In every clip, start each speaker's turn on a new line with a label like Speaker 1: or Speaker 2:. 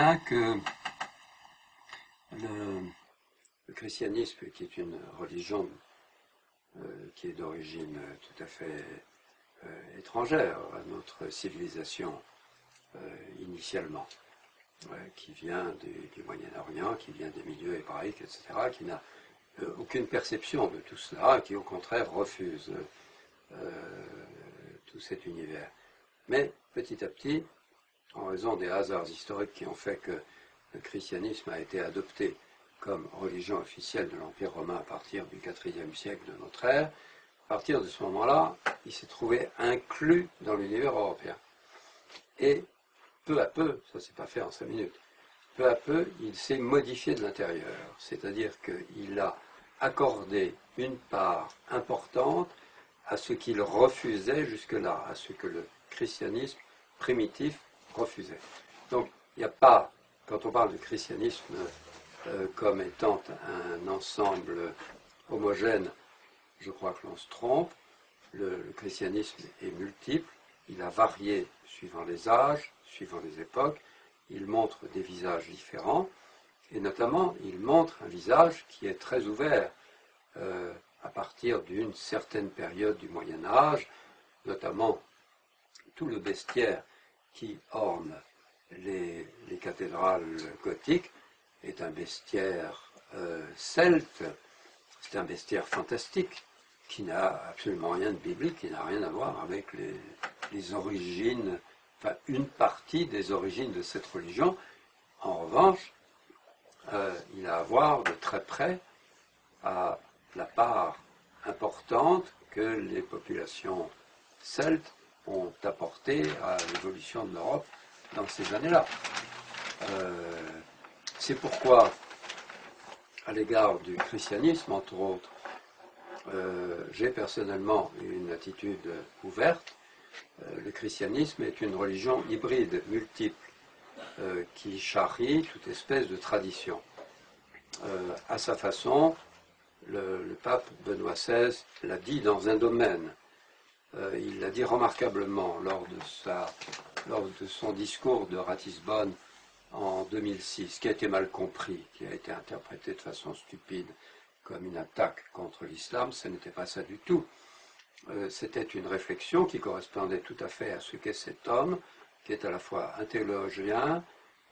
Speaker 1: bien que le christianisme, qui est une religion qui est d'origine tout à fait étrangère à notre civilisation initialement, qui vient du Moyen-Orient, qui vient des milieux hébraïques, etc., qui n'a aucune perception de tout cela, qui au contraire refuse tout cet univers. Mais petit à petit, en raison des hasards historiques qui ont fait que le christianisme a été adopté comme religion officielle de l'Empire romain à partir du IVe siècle de notre ère, à partir de ce moment-là, il s'est trouvé inclus dans l'univers européen. Et peu à peu, ça ne s'est pas fait en 5 minutes, peu à peu, il s'est modifié de l'intérieur. C'est-à-dire qu'il a accordé une part importante à ce qu'il refusait jusque-là, à ce que le christianisme primitif refusait. Donc, il n'y a pas, quand on parle de christianisme comme étant un ensemble homogène, je crois que l'on se trompe. Le christianisme est multiple, il a varié suivant les âges, suivant les époques, il montre des visages différents, et notamment, il montre un visage qui est très ouvert à partir d'une certaine période du Moyen-Âge, notamment tout le bestiaire qui orne les cathédrales gothiques est un bestiaire celte, c'est un bestiaire fantastique qui n'a absolument rien de biblique, qui n'a rien à voir avec les origines, enfin une partie des origines de cette religion. En revanche, il a à voir de très près à la part importante que les populations celtes ont apporté à l'évolution de l'Europe dans ces années-là. C'est pourquoi, à l'égard du christianisme, entre autres, j'ai personnellement une attitude ouverte. Le christianisme est une religion hybride, multiple, qui charrie toute espèce de tradition. À sa façon, le pape Benoît XVI l'a dit dans un domaine. Il l'a dit remarquablement lors de son discours de Ratisbonne en 2006, qui a été mal compris, qui a été interprété de façon stupide comme une attaque contre l'islam. Ce n'était pas ça du tout. C'était une réflexion qui correspondait tout à fait à ce qu'est cet homme, qui est à la fois un théologien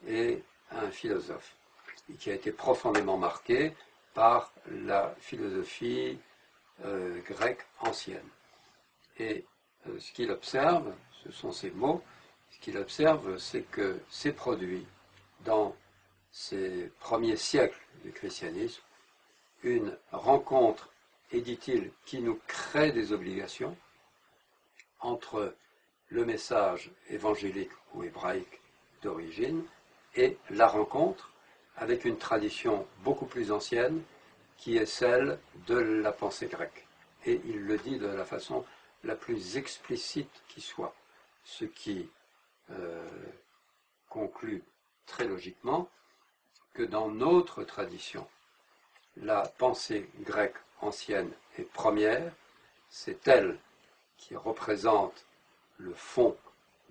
Speaker 1: et un philosophe, et qui a été profondément marqué par la philosophie grecque ancienne. Et ce qu'il observe, ce sont ces mots, ce qu'il observe, c'est que s'est produit dans ces premiers siècles du christianisme une rencontre, et dit-il, qui nous crée des obligations entre le message évangélique ou hébraïque d'origine et la rencontre avec une tradition beaucoup plus ancienne qui est celle de la pensée grecque. Et il le dit de la façon la plus explicite qui soit, ce qui conclut très logiquement que dans notre tradition, la pensée grecque ancienne est première, c'est elle qui représente le fond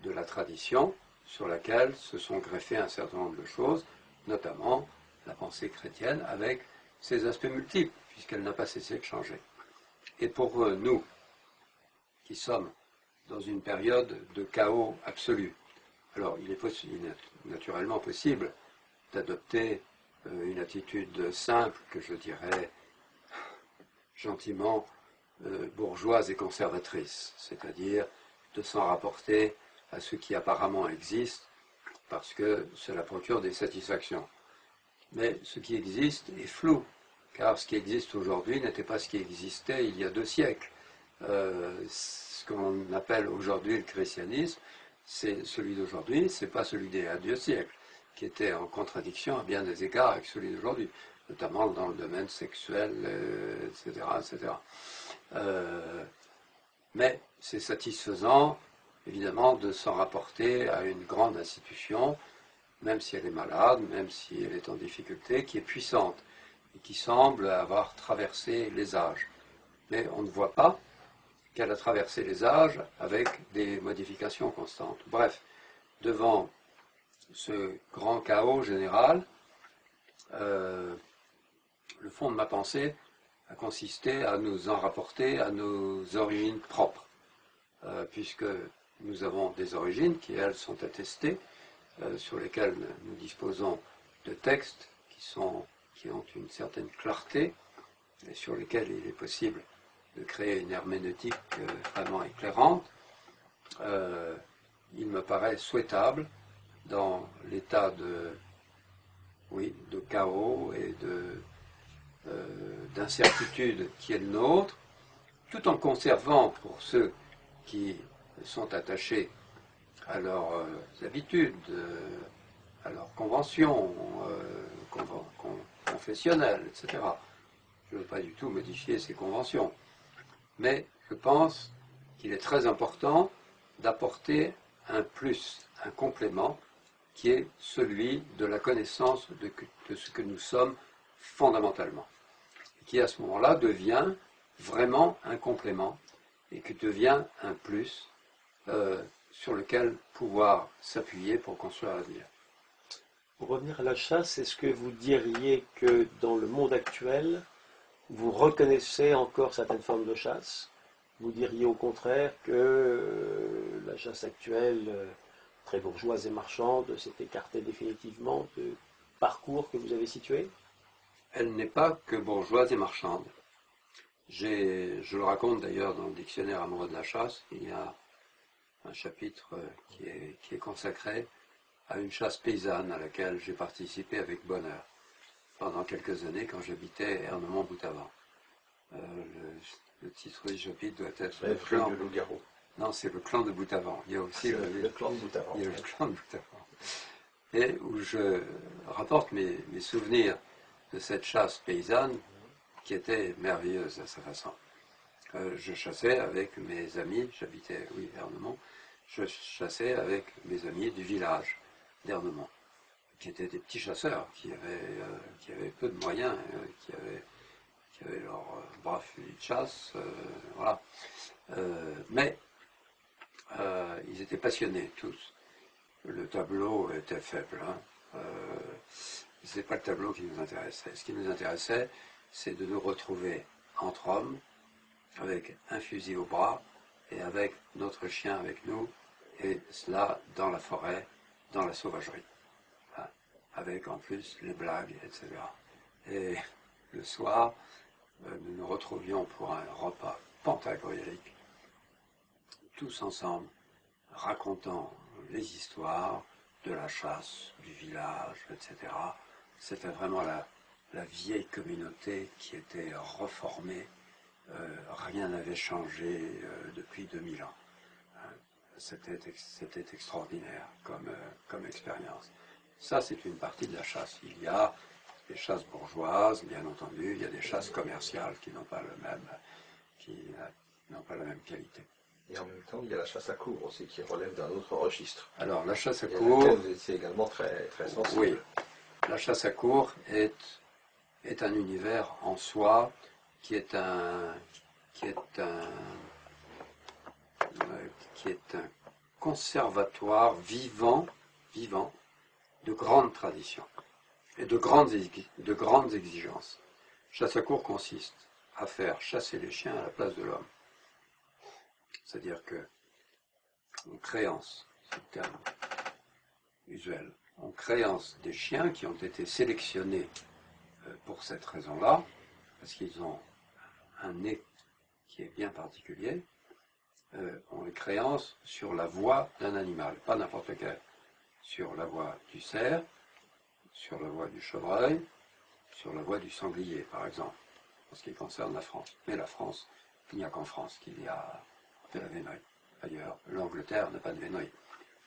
Speaker 1: de la tradition sur laquelle se sont greffées un certain nombre de choses, notamment la pensée chrétienne avec ses aspects multiples, puisqu'elle n'a pas cessé de changer. Et pour nous, qui sommes dans une période de chaos absolu, alors il est naturellement possible d'adopter une attitude simple, que je dirais gentiment bourgeoise et conservatrice, c'est-à-dire de s'en rapporter à ce qui apparemment existe, parce que cela procure des satisfactions. Mais ce qui existe est flou, car ce qui existe aujourd'hui n'était pas ce qui existait il y a 2 siècles. Ce qu'on appelle aujourd'hui le christianisme, c'est celui d'aujourd'hui, c'est pas celui d'il y a 2 siècles, qui était en contradiction à bien des égards avec celui d'aujourd'hui, notamment dans le domaine sexuel, etc. etc. Mais c'est satisfaisant, évidemment, de s'en rapporter à une grande institution, même si elle est malade, même si elle est en difficulté, qui est puissante et qui semble avoir traversé les âges. Mais on ne voit pas qu'elle a traversé les âges avec des modifications constantes. Bref, devant ce grand chaos général, le fond de ma pensée a consisté à nous en rapporter à nos origines propres, puisque nous avons des origines qui, elles, sont attestées, sur lesquelles nous disposons de textes qui ont une certaine clarté, et sur lesquels il est possible de créer une herméneutique vraiment éclairante. Il me paraît souhaitable, dans l'état de chaos et d'incertitude qui est le nôtre, tout en conservant pour ceux qui sont attachés à leurs habitudes, à leurs conventions confessionnelles, etc. Je ne veux pas du tout modifier ces conventions, mais je pense qu'il est très important d'apporter un plus, un complément, qui est celui de la connaissance de ce que nous sommes fondamentalement, et qui à ce moment-là devient vraiment un complément, et qui devient un plus sur lequel pouvoir s'appuyer pour construire l'avenir.
Speaker 2: Pour revenir à la chasse, est-ce que vous diriez que dans le monde actuel, vous reconnaissez encore certaines formes de chasse? Vous diriez au contraire que la chasse actuelle, très bourgeoise et marchande, s'est écartée définitivement du parcours que vous avez situé?
Speaker 1: Elle n'est pas que bourgeoise et marchande. Je le raconte d'ailleurs dans le dictionnaire amoureux de la chasse, il y a un chapitre qui est consacré à une chasse paysanne à laquelle j'ai participé avec bonheur pendant quelques années quand j'habitais Ernemont-Boutavent. Le titre du chapitre doit être
Speaker 3: le clan de loup-garou.
Speaker 1: Non, c'est le clan de Boutavent. Il y a aussi
Speaker 3: le clan de Boutavent.
Speaker 1: Il y a le clan de Boutavent. Et où je rapporte mes souvenirs de cette chasse paysanne qui était merveilleuse à sa façon. Je chassais avec mes amis, j'habitais, Ernemont, je chassais avec mes amis du village d'Ernemont, qui étaient des petits chasseurs, qui avaient peu de moyens, qui avaient leur bras fusil de chasse, voilà. Mais ils étaient passionnés tous. Le tableau était faible. Ce n'est pas le tableau qui nous intéressait. Ce qui nous intéressait, c'est de nous retrouver entre hommes, avec un fusil au bras, et avec notre chien avec nous, et cela dans la forêt, dans la sauvagerie. Avec en plus les blagues, etc. Et le soir, nous nous retrouvions pour un repas pantagruélique, tous ensemble, racontant les histoires de la chasse, du village, etc. C'était vraiment la vieille communauté qui était reformée. Rien n'avait changé depuis 2000 ans. C'était extraordinaire comme expérience. Ça, c'est une partie de la chasse. Il y a des chasses bourgeoises, bien entendu, il y a des chasses commerciales qui n'ont pas la même qualité.
Speaker 3: Et en même temps, il y a la chasse à courre aussi, qui relève d'un autre registre.
Speaker 1: Alors, la chasse à courre...
Speaker 3: Vous étiez également très, très sensible.
Speaker 1: Oui. La chasse à courre est un univers en soi qui est un conservatoire vivant de grandes traditions et de grandes exigences. Chasse à courre consiste à faire chasser les chiens à la place de l'homme. C'est-à-dire que, en créance, c'est le terme usuel, en créance des chiens qui ont été sélectionnés pour cette raison-là, parce qu'ils ont un nez qui est bien particulier, on les créance sur la voie d'un animal, pas n'importe lequel, sur la voie du cerf, sur la voie du chevreuil, sur la voie du sanglier, par exemple, en ce qui concerne la France. Mais la France, il n'y a qu'en France qu'il y a de la vénouille. Ailleurs, l'Angleterre n'a pas de vénouille.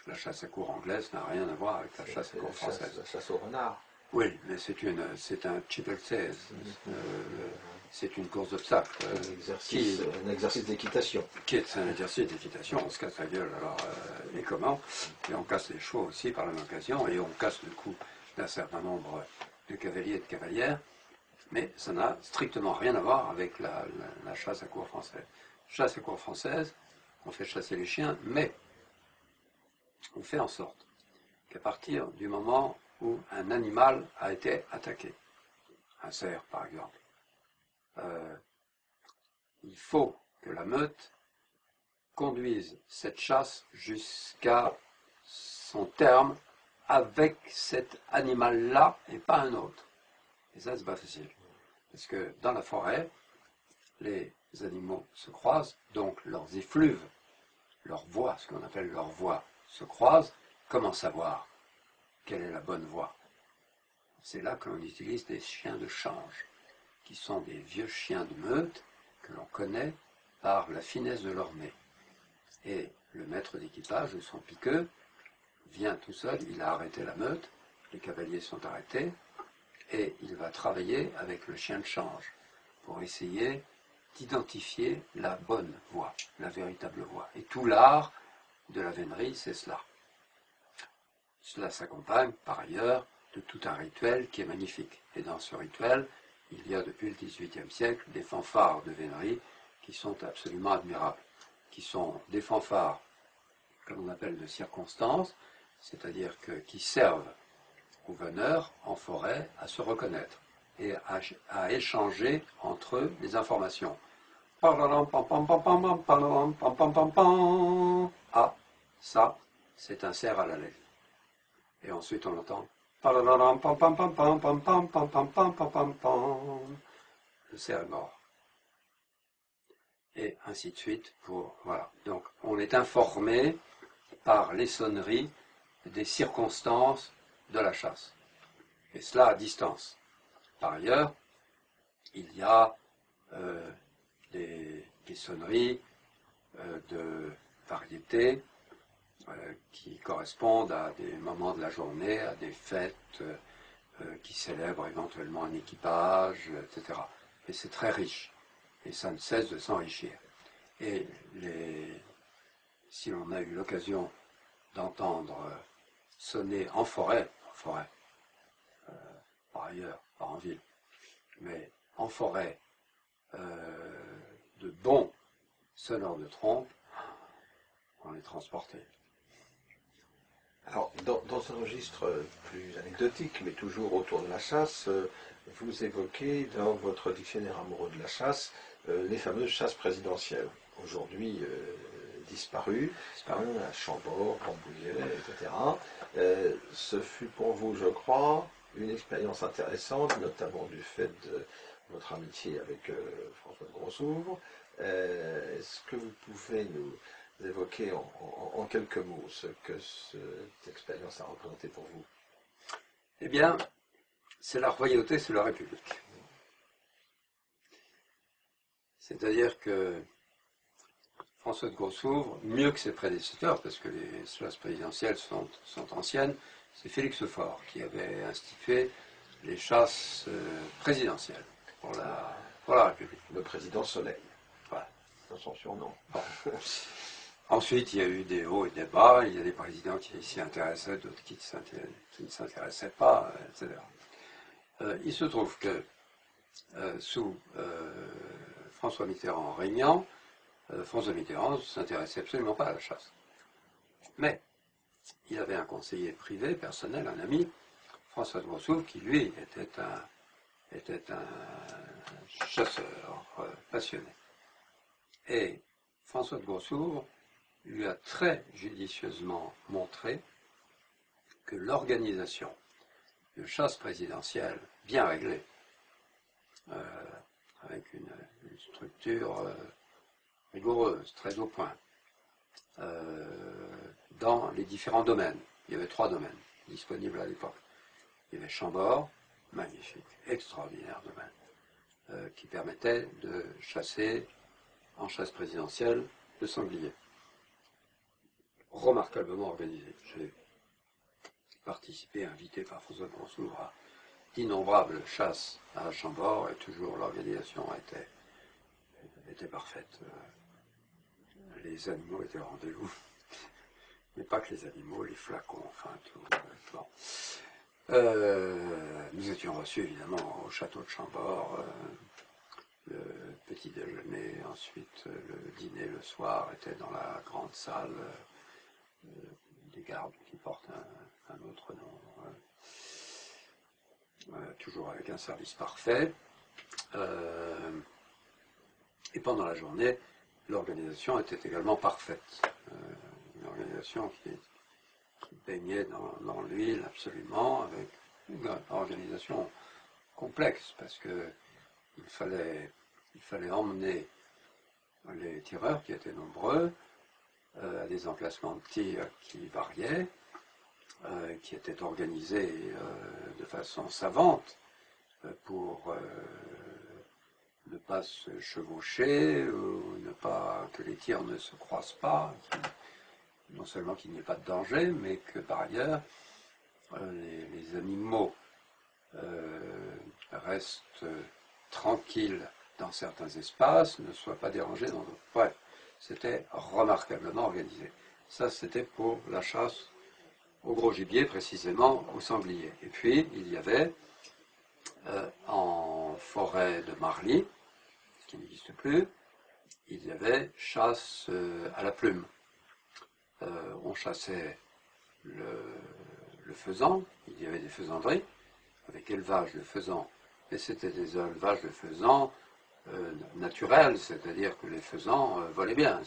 Speaker 1: La chasse à courre anglaise n'a rien à voir avec la chasse à courre française.
Speaker 3: La chasse au renard.
Speaker 1: Oui, mais c'est un triple 16. C'est une course d'obstacles.
Speaker 3: Un exercice d'équitation.
Speaker 1: Qui est un exercice d'équitation. On se casse la gueule, alors, et comment? Et on casse les chevaux aussi par la même occasion, et on casse le cou d'un certain nombre de cavaliers et de cavalières. Mais ça n'a strictement rien à voir avec la chasse à courre française. Chasse à courre française, on fait chasser les chiens, mais on fait en sorte qu'à partir du moment où un animal a été attaqué, un cerf par exemple, il faut que la meute conduise cette chasse jusqu'à son terme avec cet animal-là et pas un autre. Et ça, c'est pas facile. Parce que dans la forêt, les animaux se croisent, donc leurs effluves, leurs voix, ce qu'on appelle leurs voix, se croisent. Comment savoir quelle est la bonne voie? C'est là que l'on utilise des chiens de change, qui sont des vieux chiens de meute que l'on connaît par la finesse de leur nez. Et le maître d'équipage ou son piqueux vient tout seul, il a arrêté la meute, les cavaliers sont arrêtés, et il va travailler avec le chien de change pour essayer d'identifier la bonne voie, la véritable voie. Et tout l'art de la vénerie, c'est cela. Cela s'accompagne, par ailleurs, de tout un rituel qui est magnifique. Et dans ce rituel, il y a depuis le XVIIIe siècle des fanfares de vénerie qui sont absolument admirables, qui sont des fanfares, comme on appelle de circonstance, c'est-à-dire qui servent aux veneurs en forêt à se reconnaître et à échanger entre eux des informations. Ah, ça, c'est un cerf à la lèvre. Et ensuite on entend le cerf est mort. Et ainsi de suite. Voilà. Donc on est informé par les sonneries des circonstances de la chasse. Et cela à distance. Par ailleurs, il y a des sonneries de variété qui correspondent à des moments de la journée, à des fêtes qui célèbrent éventuellement un équipage, etc. Et c'est très riche. Et ça ne cesse de s'enrichir. Et si l'on a eu l'occasion d'entendre sonner en forêt, par ailleurs, pas en ville, mais en forêt, de bons sonneurs de trompe, on est transporté.
Speaker 3: Alors, dans un registre plus anecdotique, mais toujours autour de la chasse, vous évoquez dans votre dictionnaire amoureux de la chasse les fameuses chasses présidentielles, aujourd'hui disparues, à Chambord, Rambouillet, etc. Ce fut pour vous, je crois, une expérience intéressante, notamment du fait de votre amitié avec François de Grossouvre. Est-ce que vous pouvez nous évoquer en quelques mots ce que cette expérience a représenté pour vous?
Speaker 1: Eh bien, c'est la royauté, c'est la République. C'est-à-dire que François de Grossouvre, mieux que ses prédécesseurs, parce que les chasses présidentielles sont anciennes, c'est Félix Faure qui avait institué les chasses présidentielles pour la République.
Speaker 3: Le président Soleil.
Speaker 1: Voilà.
Speaker 3: Dans son surnom.
Speaker 1: Bon. Ensuite, il y a eu des hauts et des bas, il y a des présidents qui s'y intéressaient, d'autres qui ne s'intéressaient pas, etc. Il se trouve que sous François Mitterrand régnant, François Mitterrand ne s'intéressait absolument pas à la chasse. Mais il avait un conseiller privé, personnel, un ami, François de Grossouvre, qui lui était un chasseur passionné. Et François de Grossouvre lui a très judicieusement montré que l'organisation de chasse présidentielle bien réglée, avec une structure rigoureuse, très au point, dans les différents domaines. Il y avait 3 domaines disponibles à l'époque. Il y avait Chambord, magnifique, extraordinaire domaine, qui permettait de chasser en chasse présidentielle le sanglier. Remarquablement organisé. J'ai participé, invité par François de Grossouvre à d'innombrables chasses à Chambord et toujours l'organisation était parfaite. Les animaux étaient au rendez-vous. Mais pas que les animaux, les flacons, enfin tout. Bon. Nous étions reçus évidemment au château de Chambord. Le petit déjeuner, ensuite le dîner le soir était dans la grande salle des gardes qui portent un autre nom. Toujours avec un service parfait. Et pendant la journée, l'organisation était également parfaite. Une organisation qui baignait dans l'huile absolument, avec une organisation complexe, parce que il fallait emmener les tireurs, qui étaient nombreux, à des emplacements de tir qui variaient, qui étaient organisés de façon savante pour ne pas se chevaucher, ou ne pas que les tirs ne se croisent pas, non seulement qu'il n'y ait pas de danger, mais que par ailleurs les animaux restent tranquilles dans certains espaces, ne soient pas dérangés dans d'autres. Bref, c'était remarquablement organisé. Ça, c'était pour la chasse au gros gibier, précisément au sanglier. Et puis, il y avait en forêt de Marly, ce qui n'existe plus, il y avait chasse à la plume. On chassait le faisan, il y avait des faisanderies, avec élevage de faisans, mais c'était des élevages de faisans naturels, c'est-à-dire que les faisans volaient bien, ils ne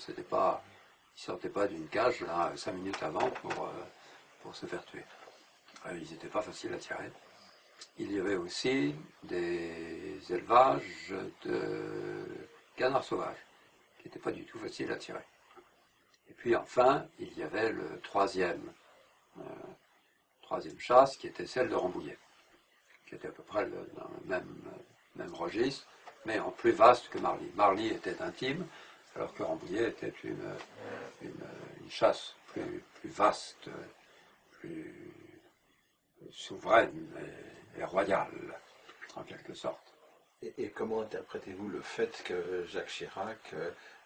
Speaker 1: sortaient pas d'une cage là, 5 minutes avant pour se faire tuer. Ils n'étaient pas faciles à tirer. Il y avait aussi des élevages de canards sauvages, qui n'étaient pas du tout faciles à tirer. Et puis enfin, il y avait le troisième chasse, qui était celle de Rambouillet, qui était à peu près dans le même registre, mais en plus vaste que Marly. Marly était intime, alors que Rambouillet était une chasse plus vaste, plus souveraine et royale, en quelque sorte.
Speaker 3: Et comment interprétez-vous le fait que Jacques Chirac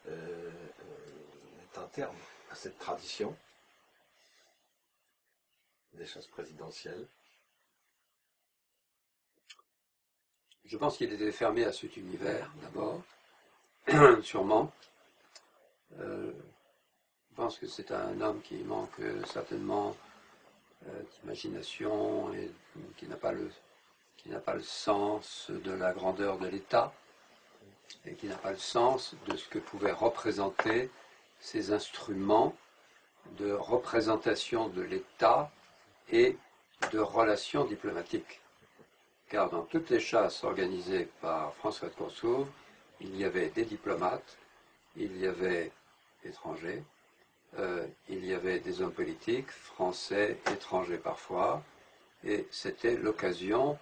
Speaker 3: mette un terme à cette tradition des chasses présidentielles?
Speaker 1: Je pense qu'il était fermé à cet univers, d'abord, sûrement. Je pense que c'est un homme qui manque certainement d'imagination et qui n'a pas le sens de la grandeur de l'État et qui n'a pas le sens de ce que pouvaient représenter ces instruments de représentation de l'État et de relations diplomatiques. Car dans toutes les chasses organisées par François de Courcouronnes, il y avait des diplomates, il y avait étrangers, il y avait des hommes politiques, français, étrangers parfois, et c'était l'occasion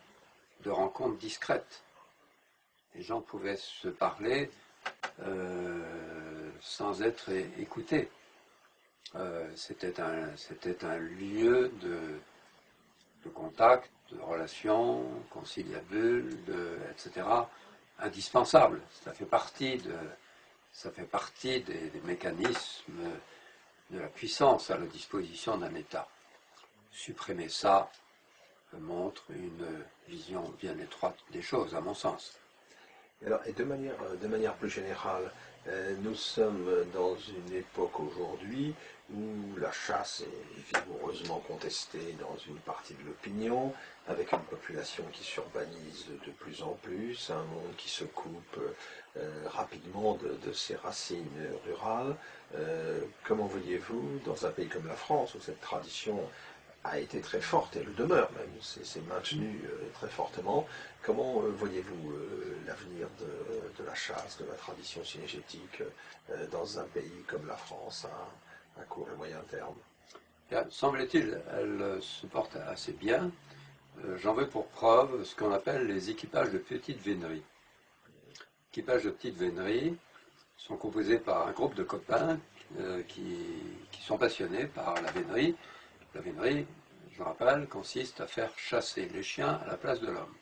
Speaker 1: de rencontres discrètes. Les gens pouvaient se parler sans être écoutés. C'était un lieu de contact, de relations, conciliabules, etc., indispensable. Ça fait partie des mécanismes de la puissance à la disposition d'un État. Supprimer ça montre une vision bien étroite des choses, à mon sens.
Speaker 3: Alors, et de manière plus générale, nous sommes dans une époque aujourd'hui où la chasse est vigoureusement contestée dans une partie de l'opinion, avec une population qui s'urbanise de plus en plus, un monde qui se coupe rapidement de ses racines rurales. Comment voyez-vous, dans un pays comme la France, où cette tradition a été très forte, et le demeure même, c'est maintenu très fortement, comment voyez-vous l'avenir de la chasse, de la tradition cynégétique dans un pays comme la France à court et moyen terme?
Speaker 1: Semble-t-il, elle se porte assez bien. J'en veux pour preuve ce qu'on appelle les équipages de petites véneries. Les équipages de petites véneries sont composés par un groupe de copains qui sont passionnés par la vénerie. La vénerie, je le rappelle, consiste à faire chasser les chiens à la place de l'homme.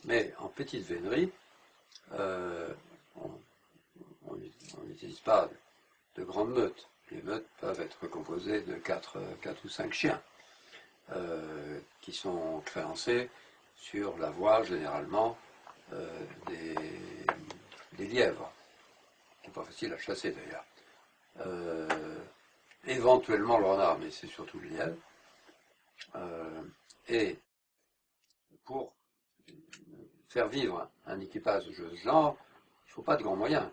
Speaker 1: Mais en petite vénerie, on n'utilise pas de grandes meutes. Les meutes peuvent être composées de 4 ou 5 chiens qui sont créancés sur la voie, généralement, des lièvres, qui n'est pas facile à chasser d'ailleurs. Éventuellement le renard, mais c'est surtout le lièvre. Et pour faire vivre un équipage de ce genre, il ne faut pas de grands moyens.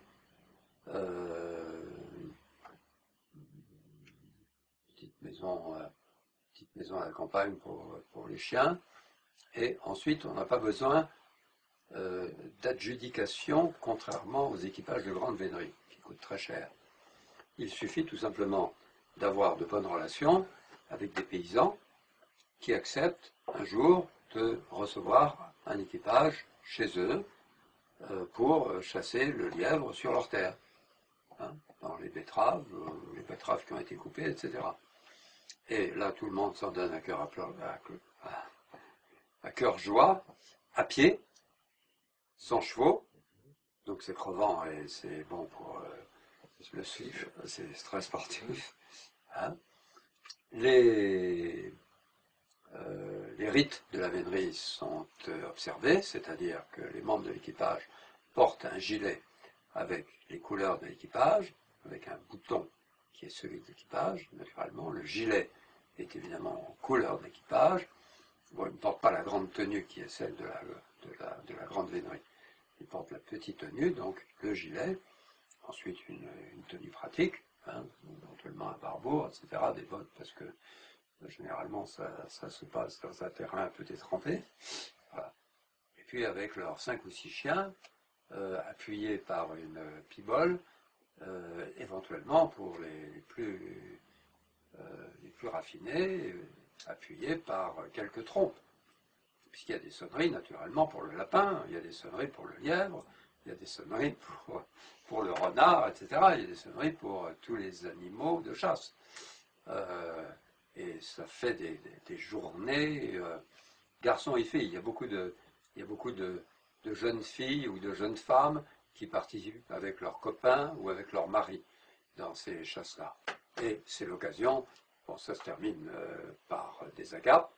Speaker 1: Petite maison à la campagne pour les chiens. Et ensuite, on n'a pas besoin d'adjudication, contrairement aux équipages de grande vénerie, qui coûtent très cher. Il suffit tout simplement d'avoir de bonnes relations avec des paysans qui acceptent un jour de recevoir un équipage chez eux pour chasser le lièvre sur leur terre, hein, dans les betteraves qui ont été coupées, etc. Et là, tout le monde s'en donne à cœur joie, à pied, sans chevaux, donc c'est crevant et c'est bon pour c'est très sportif. Hein. Les rites de la vénerie sont observés, c'est-à-dire que les membres de l'équipage portent un gilet avec les couleurs de l'équipage, avec un bouton qui est celui de l'équipage, naturellement. Le gilet est évidemment en couleur de l'équipage. Bon, ils ne portent pas la grande tenue qui est celle de la grande vénerie. Ils portent la petite tenue, donc le gilet, ensuite une tenue pratique, hein, éventuellement un barbeau, etc., des bottes, parce que généralement ça se passe dans un terrain un peu détrempé. Voilà. Et puis avec leurs 5 ou 6 chiens, appuyés par une pibole, éventuellement pour les plus raffinés, appuyés par quelques trompes. Puisqu'il y a des sonneries naturellement pour le lapin, il y a des sonneries pour le lièvre, il y a des sonneries pour le renard, etc. Il y a des sonneries pour tous les animaux de chasse. Et ça fait des journées, garçons et filles. Il y a beaucoup de jeunes filles ou de jeunes femmes qui participent avec leurs copains ou avec leurs maris dans ces chasses-là. Et c'est l'occasion, bon, ça se termine par des agapes,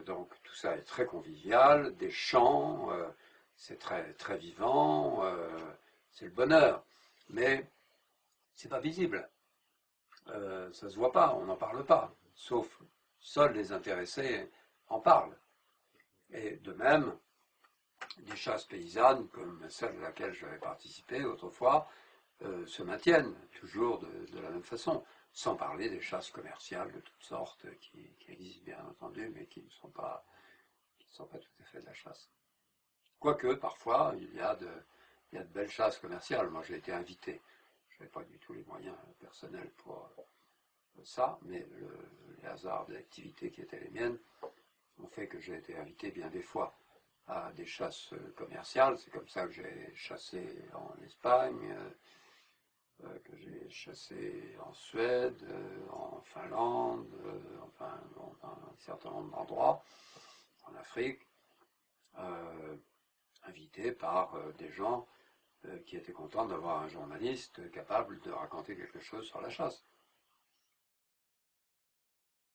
Speaker 1: donc tout ça est très convivial, des chants, c'est très, très vivant, c'est le bonheur, mais c'est pas visible, ça se voit pas, on n'en parle pas, sauf seuls les intéressés en parlent. Et de même, des chasses paysannes, comme celle à laquelle j'avais participé autrefois, se maintiennent toujours de la même façon, sans parler des chasses commerciales de toutes sortes qui existent bien entendu, mais qui ne sont pas tout à fait de la chasse. Quoique, parfois, il y a de belles chasses commerciales. Moi, j'ai été invité. Je n'avais pas du tout les moyens personnels pour ça, mais les hasards de l'activité qui étaient les miennes ont fait que j'ai été invité bien des fois à des chasses commerciales. C'est comme ça que j'ai chassé en Espagne, que j'ai chassé en Suède, en Finlande, enfin dans un certain nombre d'endroits, en Afrique, invité par des gens qui étaient contents d'avoir un journaliste capable de raconter quelque chose sur la chasse.